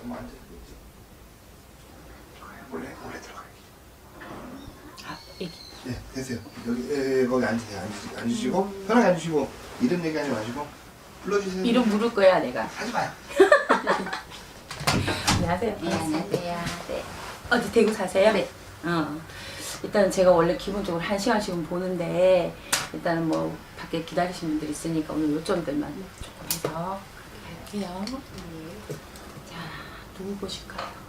엄마 앉아. 몰래 들어가. 아, 애기. 네, 됐어요. 여기 거기 앉으세요. 앉으시고 편하게 앉으시고 이름 얘기하지 마시고 불러주세요. 이름 물을 거야 내가. 하지 마요. 안녕하세요. 네, 안녕하세요. 네. 어디 대구 사세요? 네. 일단은 제가 원래 기본적으로 1시간씩은 보는데 일단은 뭐 밖에 기다리시는 분들이 있으니까 오늘 요점들만 조금 해서 할게요. 자, 누구 보실까요?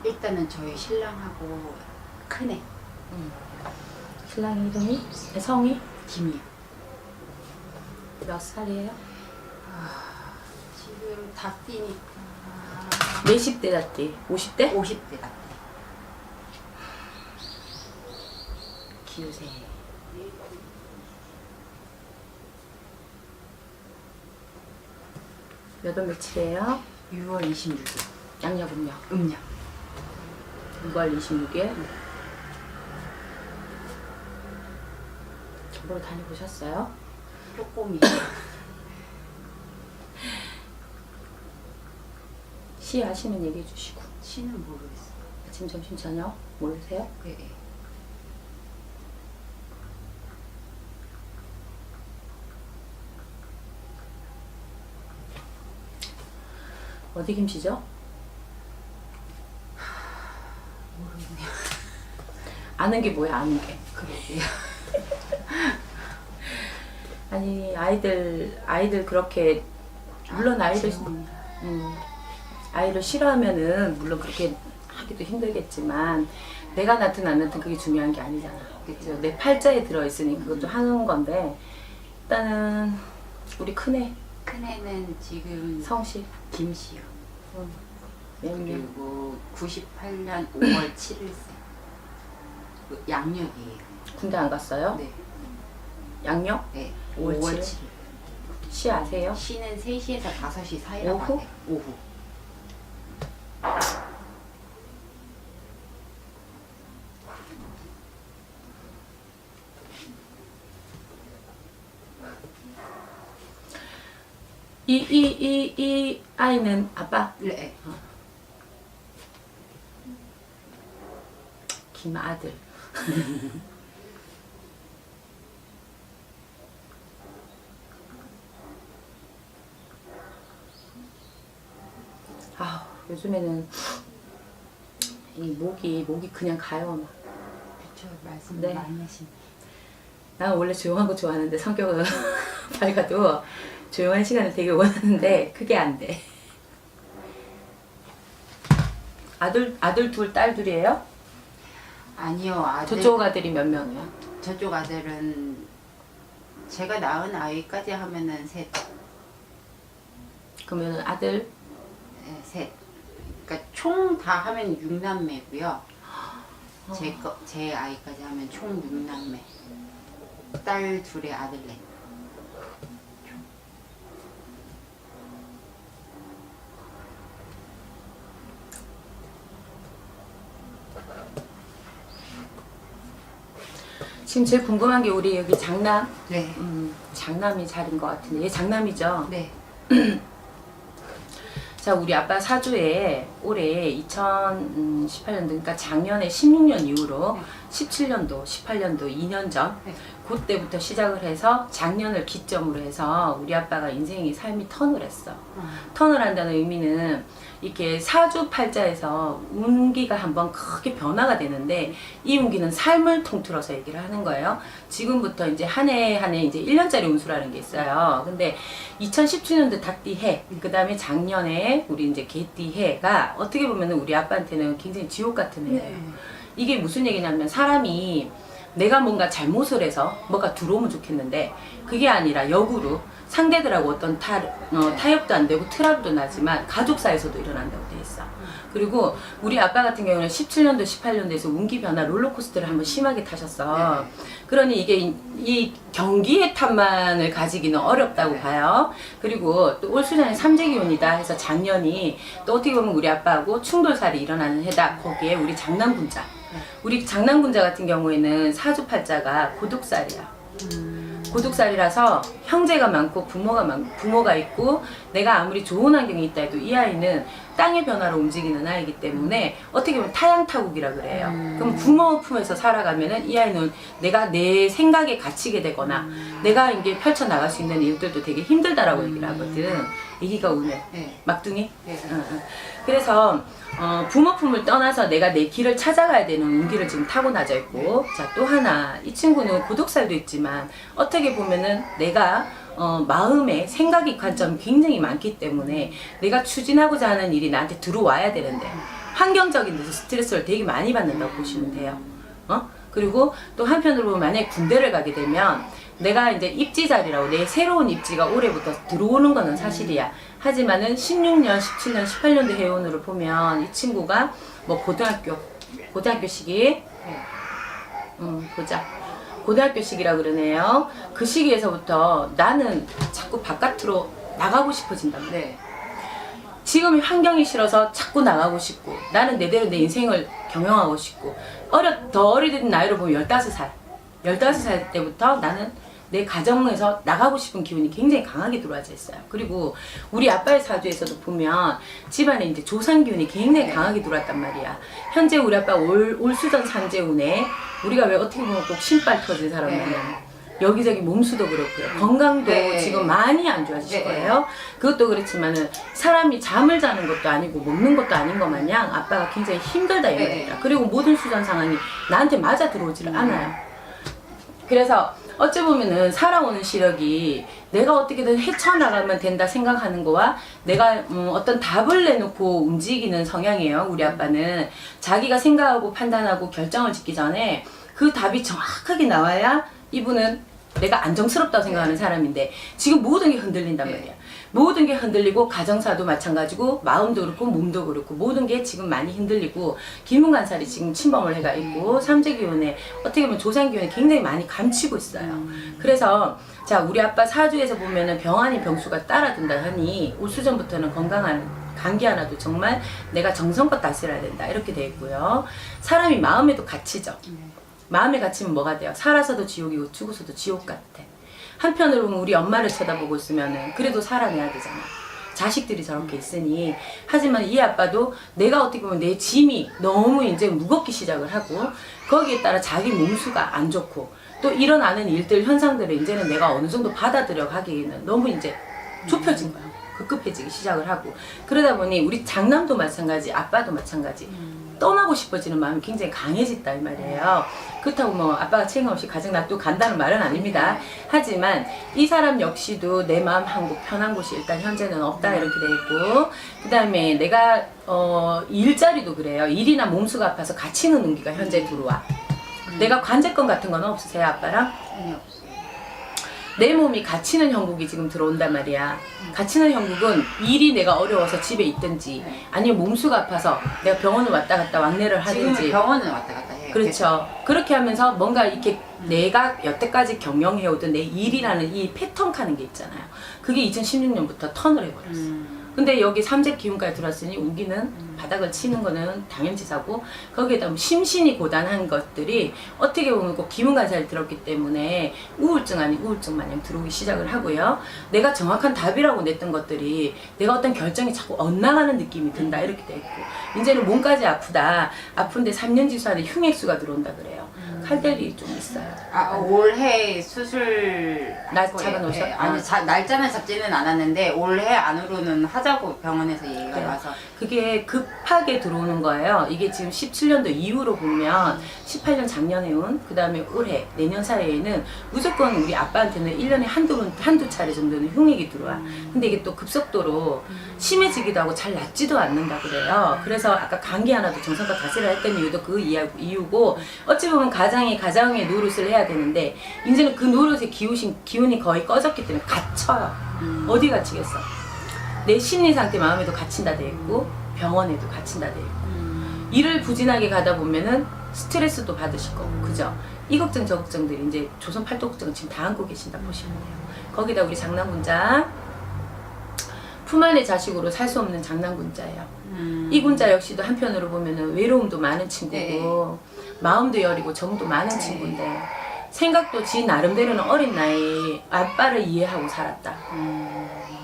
일단은 저희 신랑하고 큰애 신랑 이름이? 성이? 김이요. 몇 살이에요? 지금 다 뛰니까 몇십 대 낫지? 50대? 50대 같아. 기우세. 몇 월 며칠이에요? 6월 26일 양력 음력. 음력. 6월 26일. 보러 다녀보셨어요? 조금이 시 아시면 얘기해 주시고. 시는 모르겠어. 아침, 점심, 저녁 모르세요? 네. 어디 김씨죠? 모르겠네요. 아는 게 뭐야, 아는 게. 그러게요. 아니, 아이들 그렇게, 물론 아이를 싫어하면은, 물론 그렇게 하기도 힘들겠지만, 내가 낳든 안 낳든 그게 중요한 게 아니잖아. 그죠? 내 팔자에 들어있으니 그것도 하는 건데, 일단은, 우리 큰애, 큰애는 지금 성씨. 김씨요. 몇 년? 그리고 98년 5월 7일생. 양력이에요. 군대 안 갔어요? 네. 양력? 네. 5월 5월 7일. 7일. 시 아세요? 시는 3시에서 5시 사이라고 오후? 하네요. 오후. 이 아이는 아빠? 네. 김아들. 아, 요즘에는 이 목이 그냥 가요. 막. 그쵸. 말씀 네. 많이 하신. 난 원래 조용한 거 좋아하는데 성격은 밝아도 조용한 시간을 되게 원하는데 그게 안 돼. 아들 둘, 딸 둘이에요? 아니요. 아들. 저쪽 아들이 몇 명이야? 저쪽 아들은 제가 낳은 아이까지 하면은 셋. 그러면 아들 네, 셋. 그러니까 총 다 하면 6남매고요. 제 아이까지 하면 총 6남매. 딸 둘에 아들 넷. 지금 제일 궁금한 게 우리 여기 장남. 네. 장남이 잘인 것 같은데 얘 장남이죠? 네. 자, 우리 아빠 사주에 올해 2018년도, 그러니까 작년에 16년 이후로 17년도, 18년도, 2년 전, 네. 그때부터 시작을 해서 작년을 기점으로 해서 우리 아빠가 인생이 삶이 턴을 했어. 턴을 한다는 의미는 이렇게 사주팔자에서 운기가 한번 크게 변화가 되는데 이 운기는 삶을 통틀어서 얘기를 하는 거예요. 지금부터 이제 한 해 한 해 이제 1년짜리 운수라는 게 있어요. 근데 2017년도 닭띠해, 그 다음에 작년에 우리 이제 개띠해가 어떻게 보면은 우리 아빠한테는 굉장히 지옥 같은 해예요. 네. 이게 무슨 얘기냐면 사람이 내가 뭔가 잘못을 해서 뭐가 들어오면 좋겠는데 그게 아니라 역으로 상대들하고 어떤 타협도 안 되고 트러블도 나지만 가족사에서도 일어난다고 돼 있어. 그리고 우리 아빠 같은 경우는 17년도, 18년도에서 운기 변화 롤러코스터를 한번 심하게 타셨어. 그러니 이게 이 경기의 탐만을 가지기는 어렵다고 봐요. 그리고 또 올 수전에 삼재기운이다 해서 작년이 또 어떻게 보면 우리 아빠하고 충돌살이 일어나는 해다. 거기에 우리 장남분자. 우리 장남분자 같은 경우에는 사주팔자가 고독살이야. 고독살이라서 형제가 많고 부모가 있고 내가 아무리 좋은 환경에 있다 해도 이 아이는 땅의 변화로 움직이는 아이기 때문에 어떻게 보면 타양타국이라 그래요. 그럼 부모 품에서 살아가면은 이 아이는 내가 내 생각에 갇히게 되거나 내가 이게 펼쳐나갈 수 있는 일들도 되게 힘들다라고 얘기를 하거든. 애기가 우네. 네. 막둥이? 네. 그래서 부모 품을 떠나서 내가 내 길을 찾아가야 되는 운기를 지금 타고나져 있고, 자, 또 하나, 이 친구는 고독살도 있지만 어떻게 보면은 내가 마음에 생각이 관점이 굉장히 많기 때문에 내가 추진하고자 하는 일이 나한테 들어와야 되는데 환경적인 데서 스트레스를 되게 많이 받는다고 보시면 돼요. 그리고 또 한편으로 보면 만약에 군대를 가게 되면 내가 이제 입지 자리라고 내 새로운 입지가 올해부터 들어오는 거는 사실이야. 하지만은 16년, 17년, 18년도 해운으로 보면 이 친구가 뭐 고등학교 시기, 보자. 고등학교 시기라 그러네요. 그 시기에서부터 나는 자꾸 바깥으로 나가고 싶어진단 말이야. 네. 지금 환경이 싫어서 자꾸 나가고 싶고 나는 내대로 내 인생을 경영하고 싶고 더 어리던 나이로 보면 15살 때부터 나는 내 가정에서 나가고 싶은 기운이 굉장히 강하게 들어와져 있어요. 그리고 우리 아빠의 사주에서도 보면 집안에 이제 조상 기운이 굉장히 강하게 들어왔단 말이야. 현재 우리 아빠 올수전 산재운에 우리가 왜 어떻게 보면 꼭 신발 터진 사람이냐. 여기저기 몸수도 그렇고요. 건강도 네. 지금 많이 안 좋아지실 네. 거예요. 그것도 그렇지만은 사람이 잠을 자는 것도 아니고 먹는 것도 아닌 것 마냥 아빠가 굉장히 힘들다 이 말이다. 그리고 모든 수전 상황이 나한테 맞아 들어오지를 않아요. 그래서 어찌 보면은 살아오는 시력이 내가 어떻게든 헤쳐나가면 된다 생각하는 거와 내가 어떤 답을 내놓고 움직이는 성향이에요. 우리 아빠는 자기가 생각하고 판단하고 결정을 짓기 전에 그 답이 정확하게 나와야 이분은 내가 안정스럽다고 생각하는 사람인데 지금 모든 게 흔들린단 말이야. 모든 게 흔들리고 가정사도 마찬가지고 마음도 그렇고 몸도 그렇고 모든 게 지금 많이 흔들리고 기문간살이 지금 침범을 해가 있고 삼재기운에 어떻게 보면 조상기운에 굉장히 많이 감추고 있어요. 그래서 자 우리 아빠 사주에서 보면은 병 아닌 병수가 따라든다 하니 올 수전부터는 건강한 감기 하나도 정말 내가 정성껏 다스려야 된다 이렇게 돼 있고요. 사람이 마음에도 갇히죠. 마음에 갇히면 뭐가 돼요? 살아서도 지옥이고 죽어서도 지옥 같아. 한편으로 보면 우리 엄마를 쳐다보고 있으면은 그래도 살아내야 되잖아. 자식들이 저렇게 있으니. 하지만 이 아빠도 내가 어떻게 보면 내 짐이 너무 이제 무겁기 시작을 하고 거기에 따라 자기 몸수가 안 좋고 또 일어나는 일들 현상들을 이제는 내가 어느 정도 받아들여 가기에는 너무 이제 좁혀진 거야. 급급해지기 시작을 하고 그러다 보니 우리 장남도 마찬가지 아빠도 마찬가지 떠나고 싶어지는 마음이 굉장히 강해졌다 이 말이에요. 그렇다고 뭐 아빠가 책임 없이 가정 놔두고 간다는 말은 아닙니다. 하지만 이 사람 역시도 내 마음 한 곳 편한 곳이 일단 현재는 없다 이렇게 돼 있고 그 다음에 내가 일자리도 그래요. 일이나 몸수가 아파서 갇히는 운기가 현재 들어와. 내가 관제권 같은 건 없으세요 아빠랑? 전혀 없어요. 내 몸이 갇히는 형국이 지금 들어온단 말이야. 갇히는 형국은 일이 내가 어려워서 집에 있든지 아니면 몸수가 아파서 내가 병원을 왔다 갔다 왕래를 지금은 하든지 병원을 왔다 갔다 해요. 그렇죠. 그렇게 하면서 뭔가 이렇게 내가 여태까지 경영해오던 내 일이라는 이 패턴 카는 게 있잖아요. 그게 2016년부터 턴을 해버렸어. 근데 여기 삼재 기운까지 들어왔으니 우기는 바닥을 치는 거는 당연지사고 거기에다 심신이 고단한 것들이 어떻게 보면 꼭 기문간살이 들었기 때문에 우울증 아닌 우울증 마냥 들어오기 시작을 하고요. 내가 정확한 답이라고 냈던 것들이 내가 어떤 결정이 자꾸 엇나가는 느낌이 든다 이렇게 돼 있고 이제는 몸까지 아프다. 아픈데 3년 지수안에 흉액수가 들어온다 그래요. 칼될 일이 좀 있어요. 아 올해 수술 날 거예요. 잡아놓으셔? 네, 아니 날짜는 잡지는 않았는데 올해 안으로는 하자고 병원에서 얘기가 네. 와서 그게 급하게 들어오는 거예요. 이게 지금 17년도 이후로 보면 18년 작년에 온, 그 다음에 올해, 내년 사이에는 무조건 우리 아빠한테는 1년에 한두 차례 정도는 흉액이 들어와. 근데 이게 또 급속도로 심해지기도 하고 잘 낫지도 않는다 그래요. 그래서 아까 감기 하나도 정성껏 다스려 했던 이유도 그 이유고, 어찌 보면 가정의 노릇을 해야 되는데, 이제는 그 노릇의 기운이 거의 꺼졌기 때문에 갇혀요. 어디 갇히겠어? 내 심리 상태 마음에도 갇힌다 돼 있고 병원에도 갇힌다 돼 있고 일을 부진하게 가다 보면은 스트레스도 받으실 거고 그죠? 이 걱정 저 걱정들이 이제 조선 팔도 걱정을 지금 다 안고 계신다 보시면 돼요. 거기다 우리 장남군자 품 안의 자식으로 살 수 없는 장남군자예요. 이 군자 역시도 한편으로 보면은 외로움도 많은 친구고 마음도 여리고 정도 많은 친구인데 생각도 지 나름대로는 어린 나이에 아빠를 이해하고 살았다.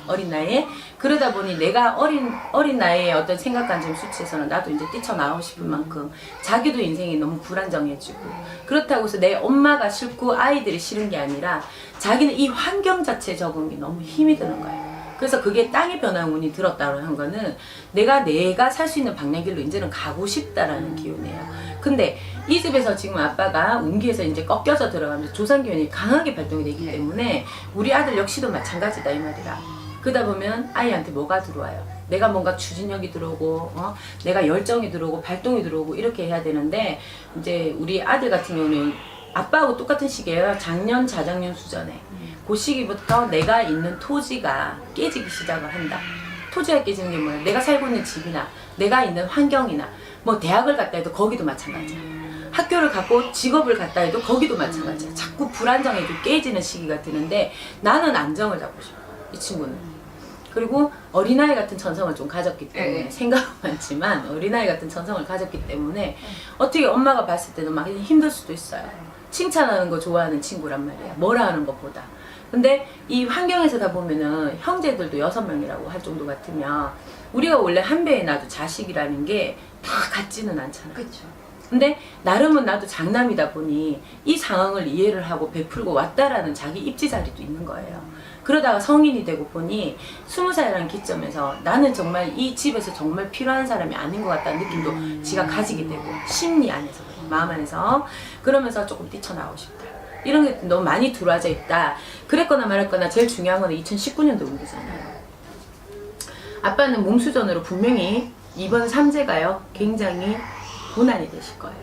어린 나이에. 그러다 보니 내가 어린 나이에 어떤 생각과 좀 수치에서는 나도 이제 뛰쳐나오고 싶은 만큼 자기도 인생이 너무 불안정해지고, 그렇다고 해서 내 엄마가 싫고 아이들이 싫은 게 아니라 자기는 이 환경 자체에 적응이 너무 힘이 드는 거예요. 그래서 그게 땅의 변화의 운이 들었다고 한 거는 내가 살 수 있는 방향길로 이제는 가고 싶다라는 기운이에요. 근데 이 집에서 지금 아빠가 운기에서 이제 꺾여서 들어가면서 조상기운이 강하게 발동이 되기 때문에 우리 아들 역시도 마찬가지다 이 말이라. 그러다 보면 아이한테 뭐가 들어와요? 내가 뭔가 추진력이 들어오고, 내가 열정이 들어오고, 발동이 들어오고 이렇게 해야 되는데, 이제 우리 아들 같은 경우는 아빠하고 똑같은 시기예요. 작년, 자작년 수전에. 그 시기부터 내가 있는 토지가 깨지기 시작을 한다. 토지가 깨지는 게 뭐야? 내가 살고 있는 집이나 내가 있는 환경이나 뭐 대학을 갔다 해도 거기도 마찬가지야. 학교를 갔고 직업을 갔다 해도 거기도 마찬가지야. 자꾸 불안정해지고 깨지는 시기가 드는데 나는 안정을 잡고 싶어. 이 친구는. 그리고 어린아이 같은 천성을 좀 가졌기 때문에 생각은 많지만 어린아이 같은 천성을 가졌기 때문에 어떻게 엄마가 봤을 때도 막 힘들 수도 있어요. 칭찬하는 거 좋아하는 친구란 말이야. 뭐라 하는 것보다. 근데 이 환경에서 다 보면은 형제들도 6명이라고 할 정도 같으면 우리가 원래 한 배에 나도 자식이라는 게 다 같지는 않잖아. 그렇죠. 근데 나름은 나도 장남이다 보니 이 상황을 이해를 하고 베풀고 왔다라는 자기 입지 자리도 있는 거예요. 그러다가 성인이 되고 보니 20살이라는 기점에서 나는 정말 이 집에서 정말 필요한 사람이 아닌 것 같다는 느낌도 지가 가지게 되고 심리 안에서 마음 안에서 그러면서 조금 뛰쳐나오고 싶다. 이런 게 너무 많이 들어와져 있다. 그랬거나 말았거나 제일 중요한 건 2019년도 운기잖아요. 아빠는 몸수전으로 분명히 이번 삼재가요 굉장히 고난이 되실 거예요.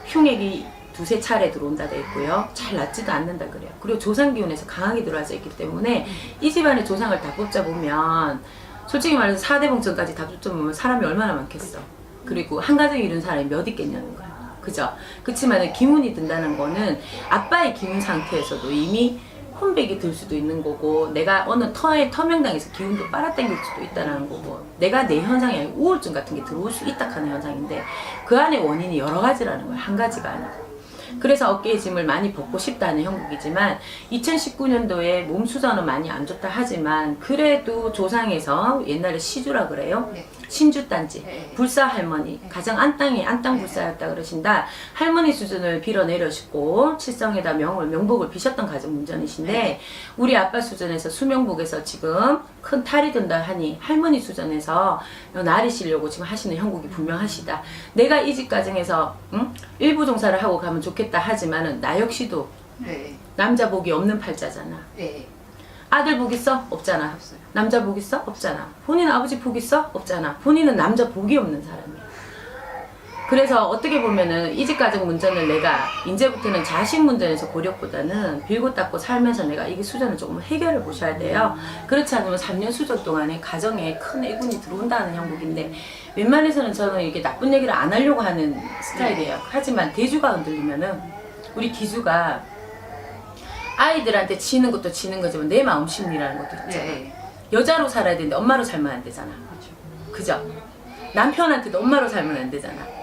흉액이 2-3차례 들어온다 돼 있고요. 잘 낫지도 않는다 그래요. 그리고 조상기운에서 강하게 들어와져 있기 때문에 이 집안의 조상을 다 뽑자보면 솔직히 말해서 4대 봉천까지 다 뽑자보면 사람이 얼마나 많겠어. 그리고 한 가정에 이룬 사람이 몇 있겠냐는 거야. 그죠? 그치만은 기운이 든다는 거는 아빠의 기운 상태에서도 이미 혼백이 들 수도 있는 거고 내가 어느 터명당에서 기운도 빨아당길 수도 있다는 거고 내가 내 현상에 우울증 같은 게 들어올 수 있다 하는 현상인데 그 안에 원인이 여러 가지라는 거야. 한 가지가 아니고. 그래서 어깨의 짐을 많이 벗고 싶다는 형국이지만 2019년도에 몸수저는 많이 안 좋다 하지만 그래도 조상에서 옛날에 시주라 그래요. 네. 신주단지 네. 불사 할머니 가정 안땅 불사였다 그러신다. 할머니 수준을 빌어내려시고 칠성에다 명복을 비셨던 가정 문전이신데 네. 우리 아빠 수전에서 수명복에서 지금 큰 탈이 든다 하니 할머니 수전에서 나리시려고 지금 하시는 형국이 분명하시다. 내가 이 집 가정에서 일부 종사를 하고 가면 좋겠다 하지만은 나 역시도 네. 남자 복이 없는 팔자잖아. 네. 아들 복 있어? 없잖아. 없어요. 남자 복 있어? 없잖아. 본인 아버지 복 있어? 없잖아. 본인은 남자 복이 없는 사람이야. 그래서 어떻게 보면은 이 집 가정 문제는 내가 이제부터는 자식 문제에서 고력보다는 빌고 닦고 살면서 내가 이게 수전을 조금 해결을 보셔야 돼요. 그렇지 않으면 3년 수전 동안에 가정에 큰 애군이 들어온다는 형국인데 웬만해서는 저는 이렇게 나쁜 얘기를 안 하려고 하는 스타일이에요. 하지만 대주가 흔들리면은 우리 기주가 아이들한테 치는 것도 치는 거지만 내 마음 심리라는 것도 있잖아. 네. 여자로 살아야 되는데 엄마로 살면 안 되잖아. 그죠? 남편한테도 엄마로 살면 안 되잖아.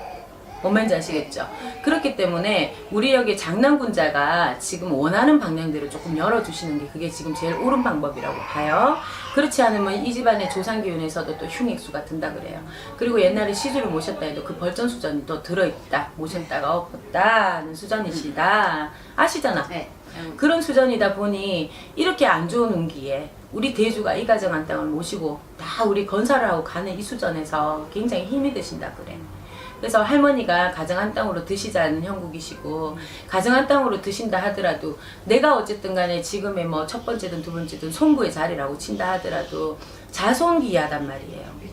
뭔 말인지 아시겠죠? 그렇기 때문에 우리 여기 장남군자가 지금 원하는 방향대로 조금 열어주시는 게 그게 지금 제일 옳은 방법이라고 봐요. 그렇지 않으면 이 집안의 조상기운에서도 또 흉액수가 든다 그래요. 그리고 옛날에 시주를 모셨다 해도 그 벌전수전이 또 들어있다. 모셨다가 엎었다는 수전이시다. 아시잖아? 네. 그런 수전이다 보니 이렇게 안 좋은 운기에 우리 대주가 이 가정 한 땅을 모시고 다 우리 건설을 하고 가는 이 수전에서 굉장히 힘이 드신다 그래. 그래서 할머니가 가정 한 땅으로 드시자는 형국이시고 가정 한 땅으로 드신다 하더라도 내가 어쨌든 간에 지금의 뭐 첫 번째든 두 번째든 손부의 자리라고 친다 하더라도 자손기하단 말이에요.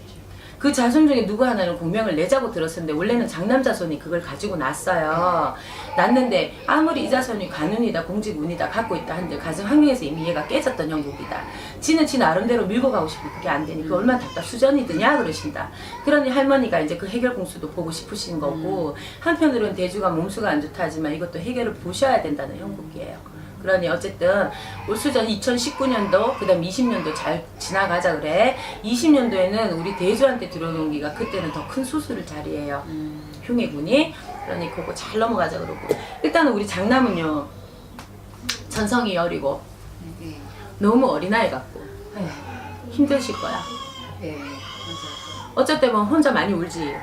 그 자손 중에 누구 하나는 공명을 내자고 들었었는데 원래는 장남자손이 그걸 가지고 났어요. 났는데 아무리 이 자손이 관운이다 공직운이다 갖고 있다 한들 가정 환경에서 이미 얘가 깨졌던 형국이다. 지는 지 나름대로 밀고 가고 싶은 그게 안 되니 그 얼마나 답답 수전이 드냐 그러신다. 그러니 할머니가 이제 그 해결 공수도 보고 싶으신 거고 한편으로는 대주가 몸수가 안 좋다 하지만 이것도 해결을 보셔야 된다는 형국이에요. 그러니 어쨌든 올 수전 2019년도 그 다음 20년도 잘 지나가자 그래. 20년도에는 우리 대주한테 들어오는 기가 그때는 더 큰 수술을 자리해요. 흉해군이. 그러니 그거 잘 넘어가자 그러고 일단은 우리 장남은요 천성이 어리고 네. 너무 어린아이 같고 네. 힘드실 거야. 네. 맞아요. 어쩔 때면 혼자 많이 울지.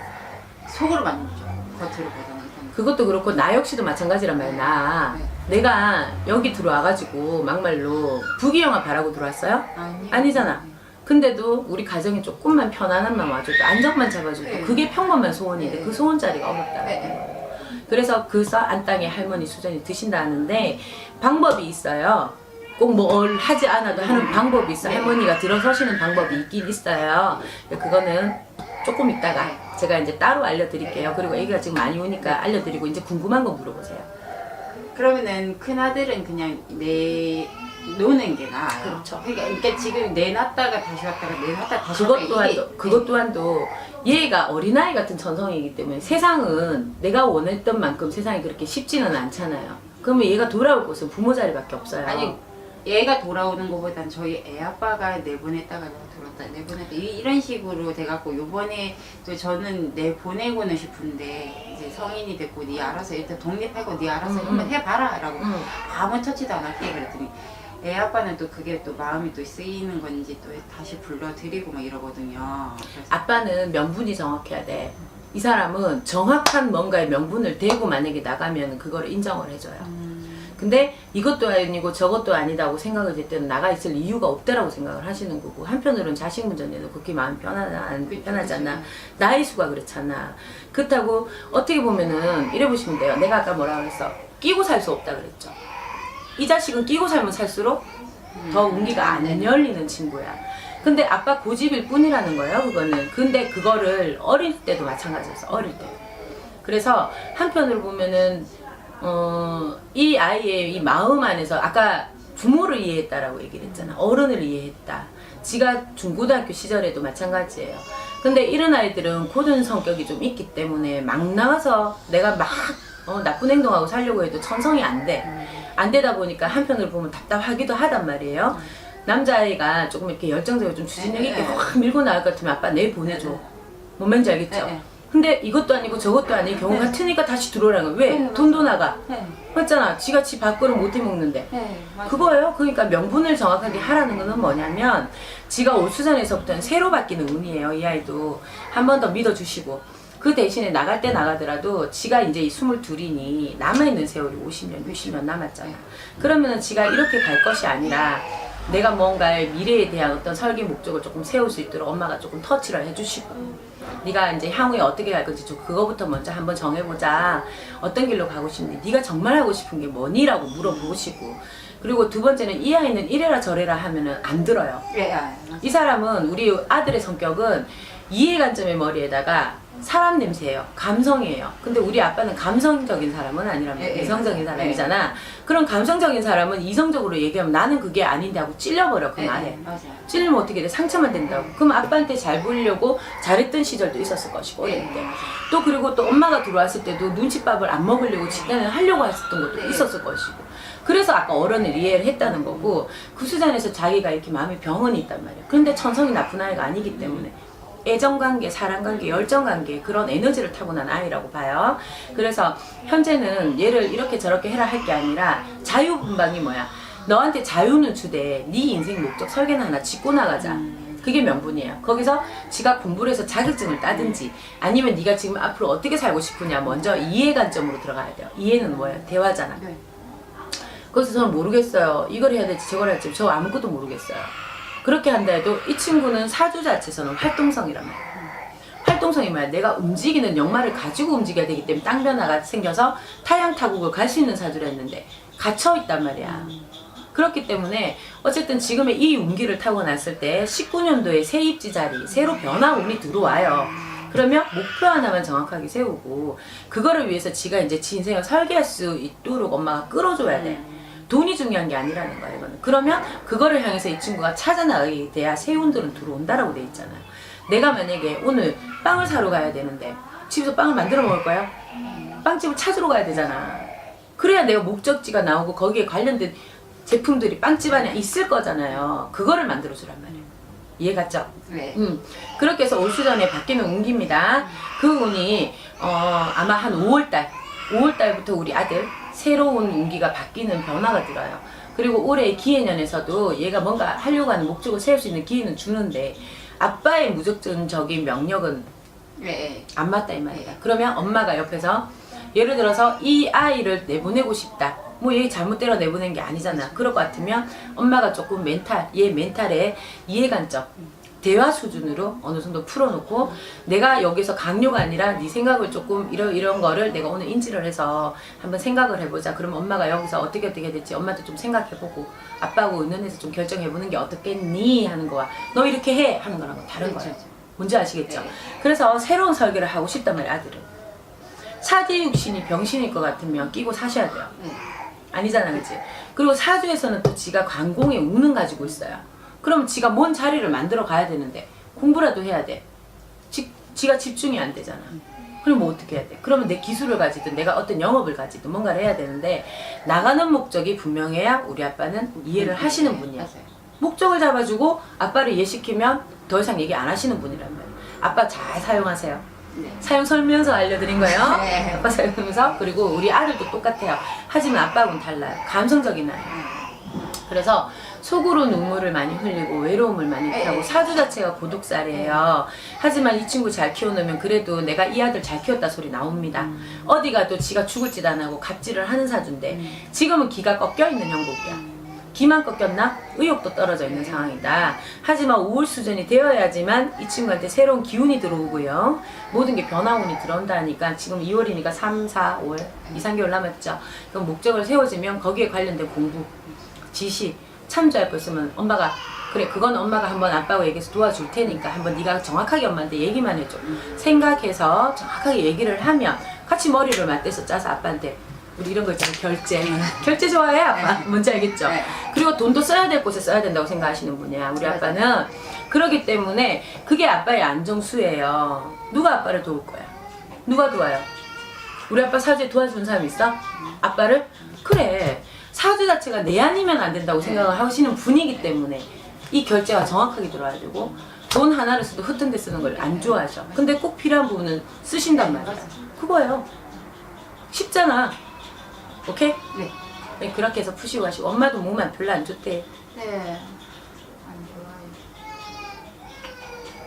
속으로 많이 울죠. 겉으로 보다는. 그것도 그렇고 나 역시도 마찬가지란 말이야. 나 내가 여기 들어와가지고 막말로 부귀영화 바라고 들어왔어요? 아니잖아. 근데도 우리 가정이 조금만 편안함만 와줘도 안정만 잡아줘도 네. 그게 평범한 소원인데 네. 그 소원 자리가 어렵다. 네. 그래서 그 안 땅의 할머니 수전이 드신다는데 방법이 있어요. 꼭 뭘 하지 않아도 하는 방법이 있어. 할머니가 들어서시는 방법이 있긴 있어요. 그거는 조금 있다가 제가 이제 따로 알려드릴게요. 그리고 애기가 지금 많이 오니까 알려드리고 이제 궁금한 거 물어보세요. 그러면은 큰 아들은 그냥 노는 게 나아요. 그렇죠. 그러니까 지금 내놨다가 다시 왔다가 내놨다가 다시 왔다가 그것 또한도 얘가 어린아이 같은 전성이기 때문에 세상은 내가 원했던 만큼 세상이 그렇게 쉽지는 않잖아요. 그러면 얘가 돌아올 곳은 부모 자리밖에 없어요. 아니 얘가 돌아오는 것보단 저희 애 아빠가 내보냈다가 돌았다 내보냈다 이런 식으로 돼갖고 요번에 또 저는 내보내고는 싶은데 이제 성인이 됐고 니 알아서 일단 독립하고 니 알아서 한번 해봐라 라고 아무 터치도 안 할게 그랬더니 애 아빠는 또 그게 또 마음이 또 쓰이는 건지 또 다시 불러드리고 막 이러거든요. 그래서 아빠는 명분이 정확해야 돼. 이 사람은 정확한 뭔가의 명분을 대고 만약에 나가면 그걸 인정을 해줘요. 근데 이것도 아니고 저것도 아니다고 생각을 할 때는 나가 있을 이유가 없다라고 생각을 하시는 거고, 한편으로는 자식 문제는 그렇게 마음 편하지 않나. 나이 수가 그렇잖아. 그렇다고 어떻게 보면은 이래 보시면 돼요. 내가 아까 뭐라 그랬어? 끼고 살 수 없다 그랬죠. 이 자식은 끼고 살면 살수록 더 운기가 안 열리는 친구야. 근데 아빠 고집일 뿐이라는 거예요, 그거는. 근데 그거를 어릴 때도 마찬가지였어, 어릴 때. 그래서 한편으로 보면은 이 아이의 이 마음 안에서 아까 부모를 이해했다라고 얘기를 했잖아. 어른을 이해했다. 지가 중고등학교 시절에도 마찬가지예요. 근데 이런 아이들은 고든 성격이 좀 있기 때문에 막 나가서 내가 막 나쁜 행동하고 살려고 해도 천성이 안 돼. 안 되다 보니까 한편으로 보면 답답하기도 하단 말이에요. 남자아이가 조금 이렇게 열정적으로 좀 추진력 있게 확 밀고 나갈 것 같으면 아빠 내일 보내줘. 뭔 말인지 알겠죠? 근데 이것도 아니고 저것도 아닌 경우 같으니까 다시 들어오라는 거야. 왜? 돈도 나가. 맞잖아. 지가 지 밥그릇 못 해먹는데. 그거예요. 그러니까 명분을 정확하게 하라는 거는 뭐냐면 지가 올 수전에서부터는 새로 바뀌는 운이에요. 이 아이도. 한 번 더 믿어주시고. 그 대신에 나갈 때 나가더라도 지가 이제 이 22이니 남아있는 세월이 50년, 60년 남았잖아. 그러면은 지가 이렇게 갈 것이 아니라 내가 뭔가의 미래에 대한 어떤 설계 목적을 조금 세울 수 있도록 엄마가 조금 터치를 해주시고, 네가 이제 향후에 어떻게 갈 건지 좀 그거부터 먼저 한번 정해보자. 어떤 길로 가고 싶니? 네가 정말 하고 싶은 게 뭐니? 라고 물어보시고, 그리고 두 번째는 이 아이는 이래라 저래라 하면은 안 들어요. 이 사람은 우리 아들의 성격은 이해관점의 머리에다가 사람 냄새예요. 감성이에요. 근데 우리 아빠는 감성적인 사람은 아니란 말이야. 이성적인 사람이잖아. 그럼 감성적인 사람은 이성적으로 얘기하면 나는 그게 아닌데 하고 찔려버려. 그 말에. 찔리면 어떻게 돼? 상처만 된다고. 그럼 아빠한테 잘 보이려고 잘했던 시절도 있었을 것이고 어릴 때. 또 그리고 또 엄마가 들어왔을 때도 눈칫밥을 안 먹으려고 집단을 하려고 했었던 것도 있었을 것이고. 그래서 아까 어른을 이해를 했다는 거고, 그 수단에서 자기가 이렇게 마음에 병원이 있단 말이야. 그런데 천성이 나쁜 아이가 아니기 때문에 애정관계, 사랑관계, 열정관계 그런 에너지를 타고난 아이라고 봐요. 그래서 현재는 얘를 이렇게 저렇게 해라 할 게 아니라 자유분방이 뭐야? 너한테 자유는 주되 네 인생 목적 설계는 하나 짚고 나가자. 그게 명분이에요. 거기서 지가 공부를 해서 자격증을 따든지 아니면 네가 지금 앞으로 어떻게 살고 싶으냐 먼저 이해관점으로 들어가야 돼요. 이해는 뭐예요? 대화잖아. 그래서 저는 모르겠어요. 이걸 해야 될지 저걸 해야 될지 저 아무것도 모르겠어요. 그렇게 한다 해도 이 친구는 사주 자체에서는 활동성이란 말이야. 활동성이 뭐야? 내가 움직이는 역마를 가지고 움직여야 되기 때문에 땅 변화가 생겨서 타양 타국을 갈 수 있는 사주를 했는데 갇혀 있단 말이야. 그렇기 때문에 어쨌든 지금의 이 운기를 타고 났을 때 19년도에 새 입지 자리, 새로 변화 운이 들어와요. 그러면 목표 하나만 정확하게 세우고 그거를 위해서 지가 이제 지 인생을 설계할 수 있도록 엄마가 끌어줘야 돼. 돈이 중요한 게 아니라는 거야, 이거는. 그러면 그거를 향해서 이 친구가 찾아나가게 돼야 새 운들은 들어온다라고 돼 있잖아요. 내가 만약에 오늘 빵을 사러 가야 되는데 집에서 빵을 만들어 먹을 거야? 빵집을 찾으러 가야 되잖아. 그래야 내가 목적지가 나오고 거기에 관련된 제품들이 빵집 안에 있을 거잖아요. 그거를 만들어주란 말이에요. 이해 갔죠? 네. 그렇게 해서 올 수전에 바뀌는 운기입니다. 그 운이 아마 한 5월달부터 우리 아들 새로운 운기가 바뀌는 변화가 들어요. 그리고 올해 기해년에서도 얘가 뭔가 하려고 하는 목적을 세울 수 있는 기회는 주는데 아빠의 무조건적인 명령은 네. 안 맞다 이 말이야. 그러면 엄마가 옆에서 예를 들어서 이 아이를 내보내고 싶다. 뭐 얘 잘못대로 내보낸 게 아니잖아. 그럴 것 같으면 엄마가 조금 얘 멘탈의 이해관점 대화 수준으로 어느 정도 풀어놓고 내가 여기서 강요가 아니라 네 생각을 조금 이런 거를 내가 오늘 인지를 해서 한번 생각을 해보자. 그럼 엄마가 여기서 어떻게 될지 엄마도 좀 생각해보고 아빠하고 의논해서 좀 결정해보는 게 어떻겠니 하는 거와 너 이렇게 해 하는 거랑은 다른 거예요. 뭔지 아시겠죠? 네. 그래서 새로운 설계를 하고 싶단 말이야 아들은. 사제육신이 병신일 것 같으면 끼고 사셔야 돼요. 네. 아니잖아 그치? 그리고 사주에서는 또 지가 관공의 운은 가지고 있어요. 그럼 지가 뭔 자리를 만들어 가야 되는데 공부라도 해야 돼. 지가 집중이 안 되잖아. 그럼 뭐 어떻게 해야 돼? 그러면 내 기술을 가지든 내가 어떤 영업을 가지든 뭔가를 해야 되는데 나가는 목적이 분명해야 우리 아빠는 이해를 하시는 분이야. 맞아요. 목적을 잡아주고 아빠를 이해시키면 더 이상 얘기 안 하시는 분이란 말이야. 아빠 잘 사용하세요. 네. 사용 설명서 알려드린 거예요. 네. 아빠 사용하면서. 그리고 우리 아들도 똑같아요. 하지만 아빠하고는 달라요. 감성적인 아이. 그래서 속으로 눈물을 많이 흘리고 외로움을 많이 타고 사주 자체가 고독살이에요. 하지만 이 친구 잘 키워놓으면 그래도 내가 이 아들 잘 키웠다 소리 나옵니다. 어디 가도 지가 죽을 짓 안 하고 갑질을 하는 사주인데 지금은 기가 꺾여있는 형국이야. 기만 꺾였나? 의욕도 떨어져 있는 상황이다. 하지만 우울 수준이 되어야지만 이 친구한테 새로운 기운이 들어오고요. 모든 게 변화운이 들어온다니까 지금 2월이니까 3, 4, 5월 2, 3개월 남았죠. 그럼 목적을 세워지면 거기에 관련된 공부, 지시, 참조할 거 있으면 엄마가 그래 그건 엄마가 한번 아빠하고 얘기해서 도와줄 테니까 한번 네가 정확하게 엄마한테 얘기만 해줘. 생각해서 정확하게 얘기를 하면 같이 머리를 맞대서 짜서 아빠한테 우리 이런 거 있잖아 결제. 결제 좋아해 아빠. 뭔지 알겠죠? 네. 그리고 돈도 써야 될 곳에 써야 된다고 생각하시는 분이야 우리 아빠는. 그러기 때문에 그게 아빠의 안정수예요. 누가 아빠를 도울 거야? 누가 도와요? 우리 아빠 사주에 도와주는 사람 있어? 아빠를? 그래 사주 자체가 내 아니면 안 된다고 생각을 하시는 분이기 때문에 이 결제가 정확하게 들어와야 되고 돈 하나를 써도 허튼 데 쓰는 걸 안 좋아하셔. 근데 꼭 필요한 부분은 쓰신단 말이야. 그거예요. 쉽잖아. 오케이? 네. 네, 그렇게 해서 푸시고 하시고 엄마도 몸만 별로 안 좋대. 네. 안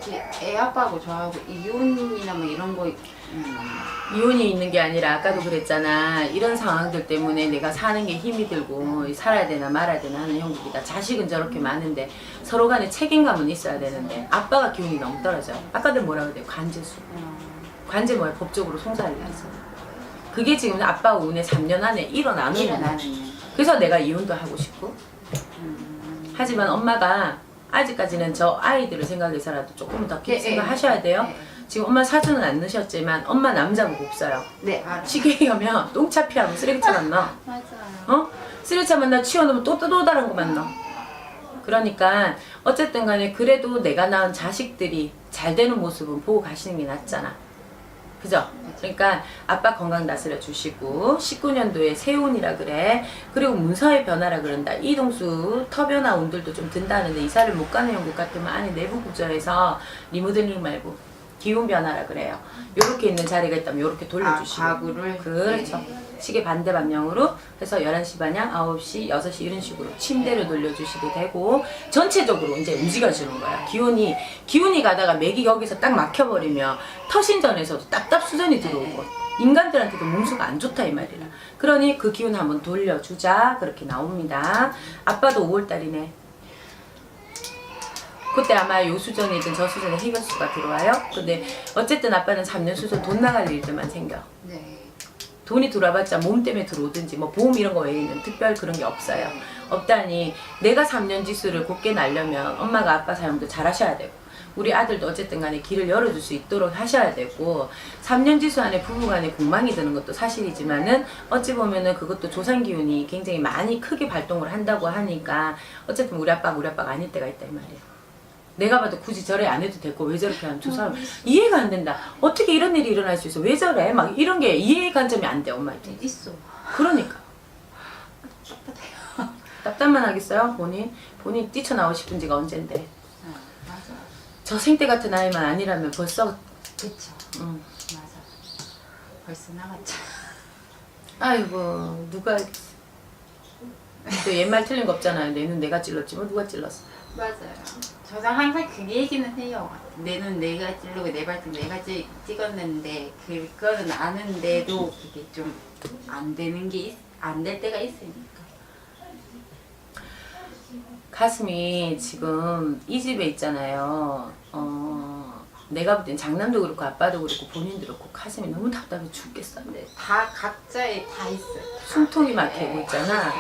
좋아요. 애 아빠하고 저하고 이혼이나 뭐 이런 거 이혼이 있는 게 아니라 아까도 그랬잖아. 이런 상황들 때문에 내가 사는 게 힘이 들고 살아야 되나 말아야 되나 하는 형국이다. 자식은 저렇게 많은데 서로 간에 책임감은 있어야 되는데 아빠가 기운이 너무 떨어져요. 아까들 뭐라고 그래요? 관제수. 관제 뭐야? 법적으로 송사를 해서. 그게 지금 아빠 운에 3년 안에 일어나는 거야. 일어나는. 그래서 내가 이혼도 하고 싶고 하지만 엄마가 아직까지는 저 아이들을 생각해서라도 조금 더 깊이 생각하셔야 돼요. 지금 엄마 사주는 안 넣으셨지만 엄마 남자복 없어요. 네, 알아. 시계에 가면 똥차 피하면 쓰레기차 만나. 맞아요. 어? 쓰레기차 만나 치워놓으면 또 다른 거 만나. 그러니까 어쨌든 간에 그래도 내가 낳은 자식들이 잘 되는 모습은 보고 가시는 게 낫잖아. 그죠? 그러니까 아빠 건강 다스려 주시고 19년도에 세운이라 그래. 그리고 문서의 변화라 그런다. 이동수 터변화 운들도 좀 든다는데 이사를 못 가는 형국 같으면 안에 내부 구조에서 리모델링 말고 기운 변화라 그래요. 요렇게 있는 자리가 있다면 요렇게 돌려주시고. 가구를. 그렇죠. 시계 반대 방향으로 해서 11시 반향, 9시, 6시 이런 식으로 침대를 돌려주시도 되고 전체적으로 이제 움직여주는 거야. 기운이 가다가 맥이 여기서 딱 막혀버리면 터신전에서도 답답수전이 들어오고 인간들한테도 몸수가 안 좋다 이 말이라. 그러니 그 기운 한번 돌려주자 그렇게 나옵니다. 아빠도 5월달이네. 그때 아마 요 수전이든 저 수전에 해결수가 들어와요. 근데 어쨌든 아빠는 3년 수전 돈 나갈 일들만 생겨. 네. 돈이 들어와봤자 몸 때문에 들어오든지 뭐 보험 이런 거 외에는 특별 그런 게 없어요. 없다니 내가 3년 지수를 곱게 날려면 엄마가 아빠 사용도 잘 하셔야 되고 우리 아들도 어쨌든 간에 길을 열어줄 수 있도록 하셔야 되고 3년 지수 안에 부부간에 공망이 드는 것도 사실이지만은 어찌 보면은 그것도 조상 기운이 굉장히 많이 크게 발동을 한다고 하니까 어쨌든 우리 아빠가 아닐 때가 있다 이 말이에요. 내가 봐도 굳이 저래 안 해도 되고 왜 저렇게 하면 저 사람 이해가 안 된다. 어떻게 이런 일이 일어날 수 있어? 왜 저래? 막 이런 게 이해 관점이 안 돼 엄마한테. 있어. 그러니까 답답해요. 답답만 하겠어요? 본인 뛰쳐나오고 싶은 지가 언젠데. 맞아. 저 생때 같은 아이만 아니라면 벌써 그쵸. 응. 맞아. 벌써 나갔죠. 아이고 누가 또 옛말 틀린 거 없잖아요. 내 눈 내가 찔렀지 뭐 누가 찔렀어. 맞아요. 저도 항상 그 얘기는 해요. 내 눈 내가 찌르고 내 발등 내가 찍었는데 그거는 아는데도 그게 좀 안 되는 게 안 될 때가 있으니까. 가슴이 지금 이 집에 있잖아요. 내가 볼 땐 장남도 그렇고 아빠도 그렇고 본인도 그렇고 가슴이 너무 답답해 죽겠어. 근데 다 각자에 다 있어요. 숨통이 막히고 있잖아.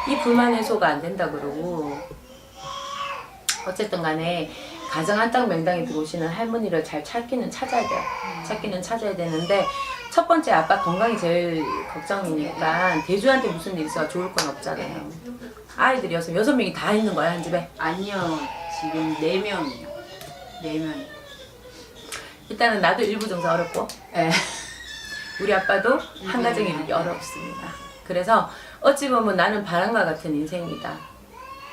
이 불만 해소가 안 된다 그러고 어쨌든 간에 가정 한딱 명당에 들어오시는 할머니를 잘 찾기는 찾아야 돼요. 찾기는 찾아야 되는데 첫 번째 아빠 건강이 제일 걱정이니까 대주한테 무슨 일 있어 좋을 건 없잖아요. 아이들이 6명이 다 있는 거야 한 집에. 아니요. 지금 4명이요. 4명. 일단은 나도 일부 정서 어렵고 네. 우리 아빠도 한 가정이 이렇게 어렵습니다. 그래서 어찌 보면 나는 바람과 같은 인생이다.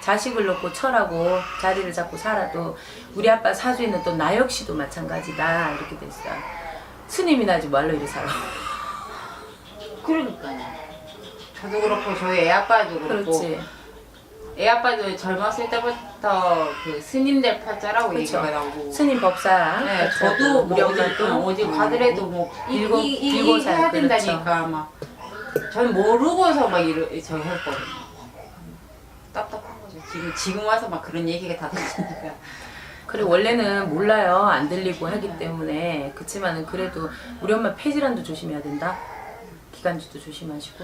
자식을 놓고 철하고 자리를 잡고 살아도 우리 아빠 사주에는 또 나 역시도 마찬가지다 이렇게 됐어요. 스님이나 하지 말로 이리 살아. 그러니까요. 저도 그렇고 저희 애아빠도 그렇고 그렇지. 애아빠도 젊었을 때부터 그 스님들 팔자라고 그쵸. 얘기가 나오고 스님 법사. 네, 저도 우리 뭐 엄마도 어디 가더라도 뭐 일곱 이 살, 해야 그렇죠. 된다니까 막 저는 모르고서 막 저 했거든요. 답답한 거죠. 지금 와서 막 그런 얘기가 다 들리니까. 그래 원래는 몰라요. 안 들리고 하기 때문에. 그치만은 그래도 우리 엄마 폐질환도 조심해야 된다. 기관지도 조심하시고.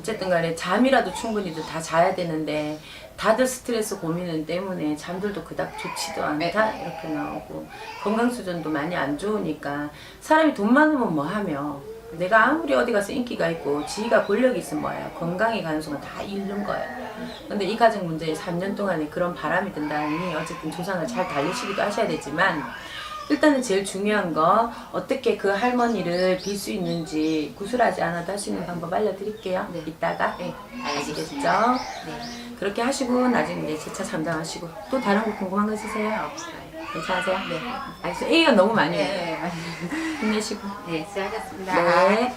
어쨌든 간에 잠이라도 충분히 다 자야 되는데 다들 스트레스 고민 때문에 잠들도 그닥 좋지도 않다 이렇게 나오고 건강 수준도 많이 안 좋으니까 사람이 돈 많으면 뭐 하며 내가 아무리 어디 가서 인기가 있고 지위가 권력이 있으면 뭐예요. 건강이 가는 순간 다 잃는 거예요. 근데 이 가정 문제에 3년 동안에 그런 바람이 든다니 어쨌든 조상을 잘 달리시기도 하셔야 되지만 일단은 제일 중요한 거 어떻게 그 할머니를 빌 수 있는지 구술하지 않아도 할 수 있는 방법 알려드릴게요. 네. 이따가. 네, 아시겠죠? 네. 그렇게 하시고 나중에 이제 제차 잠잠하시고 또 다른 거 궁금한 거 있으세요? 없어요. 괜찮으세요? 네. 알겠어요. A가 너무 많이 해요. 네. 힘내시고. 네, 수고하셨습니다. 네.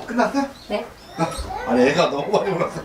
끝났어? 네. 아니 애가 너무 많이 울었어.